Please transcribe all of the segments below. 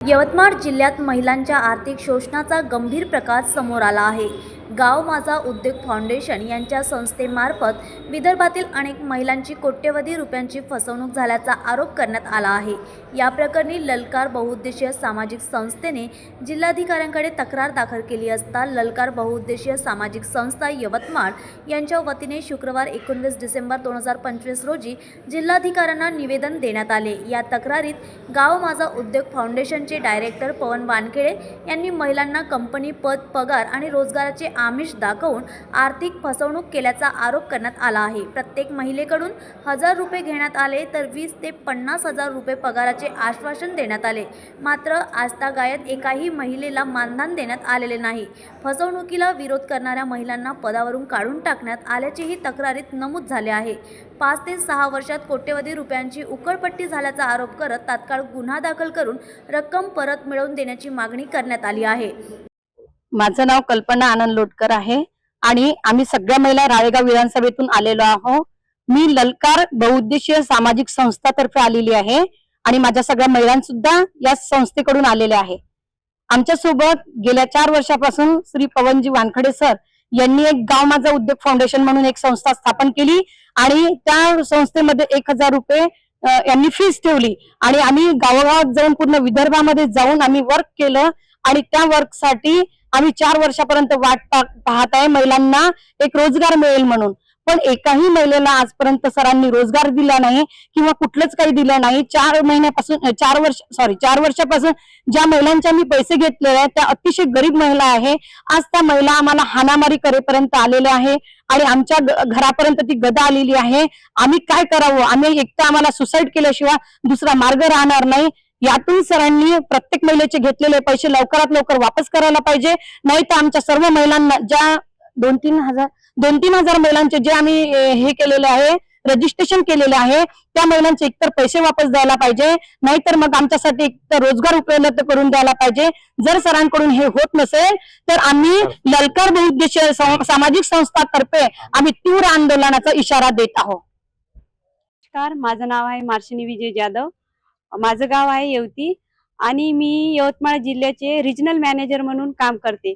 यवतमाळ जिल्ह्यात महिलांच्या आर्थिक शोषणाचा गंभीर प्रकार समोर आला आहे। गाव माझा उद्योग फाउंडेशन यांच्या संस्थेमार्फत विदर्भातील अनेक महिलांची कोट्यवधी रुपयांची फसवणूक झाल्याचा आरोप करण्यात आला आहे। या प्रकरणी ललकार बहुउद्देशीय सामाजिक संस्थेने जिल्हाधिकाऱ्यांकडे तक्रार दाखल केली असता ललकार बहुउद्देशीय सामाजिक संस्था यवतमाळ यांच्या वतीने शुक्रवार 19 डिसेंबर 2025 रोजी जिल्हाधिकाऱ्यांना निवेदन देण्यात आले। या तक्रारीत गाव माझा उद्योग फाउंडेशनचे डायरेक्टर पवन वानखेडे यांनी महिलांना कंपनी पद, पगार आणि रोजगाराचे आमिष दाखवून आर्थिक फसवणूक केल्याचा आरोप करण्यात आला आहे। प्रत्येक महिलेकडून 1000 रुपये घेण्यात आले तर 20 ते 50,000 रुपये पगाराचे आश्वासन देण्यात आले। मात्र आजतागायत एकाही महिलेला मानधन देण्यात आलेले नाही। फसवणुकीला विरोध करणाऱ्या महिलांना पदावरून काढून टाकण्यात आल्याचेही तक्रारीत नमूद झाले आहे। 5 ते 6 वर्षात कोट्यवधी रुपयांची उकळपट्टी झाल्याचा आरोप करत तात्काळ गुन्हा दाखल करून रक्कम परत मिळवून देण्याची मागणी करण्यात आली आहे। माझं नाव कल्पना आनंद लोटकर आहे आणि आम्ही सगळ्या महिला राळेगाव विधानसभेतून आलेलो आहोत। मी ललकार बहुउद्देशीय सामाजिक संस्थातर्फे आलेली आहे आणि माझ्या सगळ्या महिलांसुद्धा या संस्थेकडून आलेल्या आहे। आमच्या सोबत गेल्या 4 वर्षापासून श्री पवनजी वानखडे सर यांनी एक गाव माझा उद्योग फाउंडेशन म्हणून एक संस्था स्थापन केली आणि त्या संस्थेमध्ये 1000 रुपये यांनी फीस ठेवली आणि आम्ही गावागावात जाऊन पूर्ण विदर्भामध्ये जाऊन आम्ही वर्क केलं आणि त्या वर्कसाठी आम्ही 4 वर्षापर्यंत वाट पाहत आहे महिलांना एक रोजगार मिळेल म्हणून, पण एकाही महिलेला आजपर्यंत सरांनी रोजगार दिला नाही किंवा कुठलंच काही दिलं नाही। 4 वर्षापासून ज्या महिलांच्या मी पैसे घेतलेले आहेत त्या अतिशय गरीब महिला आहे। आज त्या महिला आम्हाला हाणामारी करेपर्यंत आलेल्या आहे आणि आमच्या घरापर्यंत ती गदा आलेली आहे। आम्ही काय करावं? आम्ही एकटा आम्हाला सुसाईड केल्याशिवाय दुसरा मार्ग राहणार नाही। यातून सरांनी प्रत्येक महिलेचे घेतलेले पैसे लवकरात लवकर वापस करायला पाहिजे, नाही तर आमच्या सर्व महिलांना ज्या 2-3 हजार महिलांचे जे आम्ही हे केलेले आहे, रजिस्ट्रेशन केलेले आहे, त्या महिलांचे एकतर पैसे वापस द्यायला पाहिजे, नाहीतर मग आमच्यासाठी एकतर रोजगार उपलब्ध करून द्यायला पाहिजे। जर सरांकडून हे होत नसेल तर आम्ही ललकार बहुउद्देशीय सामाजिक संस्थातर्फे आम्ही तीव्र आंदोलनाचा इशारा देत आहोत। नमस्कार, माझं नाव आहे मार्शिनी विजय जाधव। माझं गाव आहे येवती आणि मी यवतमाळ जिल्ह्याचे रिजनल मॅनेजर म्हणून काम करते।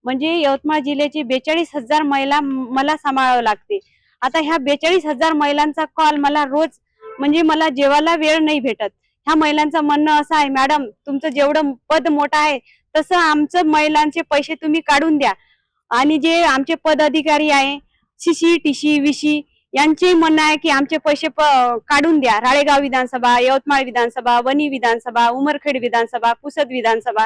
म्हणजे यवतमाळ जिल्ह्याचे 42,000 महिला मला सांभाळावं लागते। आता ह्या 42,000 महिलांचा कॉल मला रोज, म्हणजे मला जेवायला वेळ नाही भेटत। ह्या महिलांचं म्हणणं असं आहे, मॅडम तुमचं जेवढं पद मोठं आहे तसं आमचं महिलांचे पैसे तुम्ही काढून द्या। आणि जे आमचे पदाधिकारी आहे CC, TC, VC यांचे म्हणणं आहे की आमचे पैसे काढून द्या। राळेगाव विधानसभा, यवतमाळ विधानसभा, वणी विधानसभा, उमरखेड विधानसभा, पुसद विधानसभा,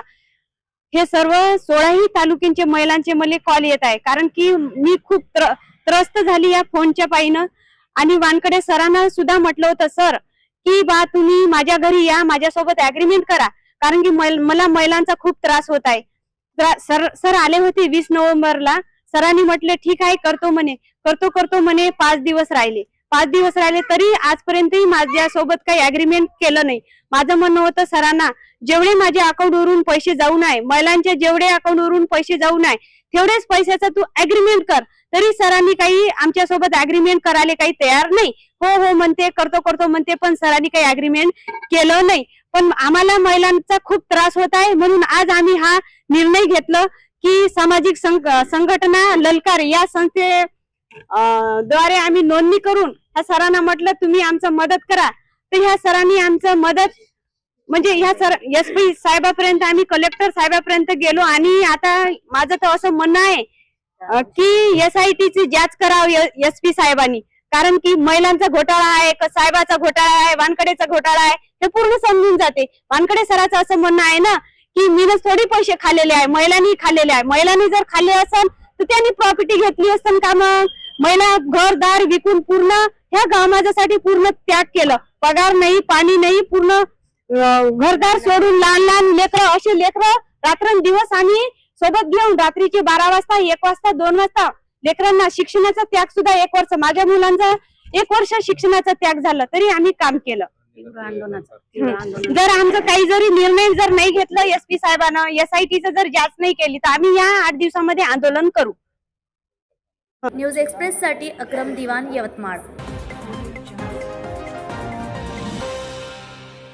हे सर्व 16ही तालुक्यांचे महिलांचे मला कॉल येत आहे। कारण की मी खूप त्रस्त झाली या फोनच्या पायीनं आणि वानखडे सरांना सुद्धा म्हटलं होतं, सर की बा तुम्ही माझ्या घरी या, माझ्यासोबत ऍग्रीमेंट करा, कारण की मला महिलांचा खूप त्रास होत आहे। सर आले होते 20 नोव्हेंबरला। सरांनी म्हटले ठीक आहे करतो म्हणे। 5 दिवस राहिले तरी आजपर्यंतही माझ्यासोबत काही ऍग्रीमेंट केलं नाही। माझं म्हणणं होतं सरांना, जेवढे माझ्या अकाउंटवरून पैसे जाऊ नये, महिलांचे जेवढे अकाउंटवरून पैसे जाऊ नये तेवढेच पैशाचा तू ऍग्रीमेंट कर। तरी सरांनी काही आमच्यासोबत ऍग्रीमेंट करायला काही तयार नाही। हो म्हणते, करतो म्हणते, पण सरांनी काही ऍग्रीमेंट केलं नाही। पण आम्हाला महिलांचा खूप त्रास होत आहे, म्हणून आज आम्ही हा निर्णय घेतला की सामाजिक संघटना ललकार या संस्थे द्वारे आम्ही नोंदणी करून ह्या सरांना म्हटलं तुम्ही आमचं मदत करा। तर ह्या सरांनी आमचं मदत, म्हणजे ह्या SP साहेबापर्यंत, आम्ही कलेक्टर साहेबापर्यंत गेलो आणि आता माझं तर असं म्हणणं आहे की SIT ची जांच करावं SP साहेबांनी, कारण की महिलांचा घोटाळा आहे, साहेबाचा घोटाळा आहे, वानखडेचा घोटाळा आहे, हे पूर्ण समजून जाते। वानखडे सरांचं असं म्हणणं आहे ना की मीनच थोडी पैसे खाल्लेले आहे, महिलांनी खाल्लेले आहे। महिलांनी जर खाल्ले असेल तर त्यांनी प्रॉपर्टी घेतली असेल का? मग महिला घरदार विकून पूर्ण ह्या गाव माझ्यासाठी पूर्ण त्याग केलं। पगार नाही, पाणी नाही, पूर्ण घरदार सोडून लहान लेकरं, असे लेकरं रात्रंदिवस आम्ही सोबत घेऊन रात्रीचे 12 वाजता, 1 वाजता, 2 वाजता लेकरांना शिक्षणाचा त्याग सुद्धा 1 वर्ष, माझ्या मुलांचा 1 वर्ष शिक्षणाचा त्याग झाला तरी आम्ही काम केलं। जर आमचं काही जरी निर्णय जर नाही घेतलं SP साहेबांना, SITचं जर जांच नाही केली तर आम्ही या 8 दिवसामध्ये आंदोलन करू। न्यूज एक्सप्रेस साठी अक्रम दिवान, यवतमाळ।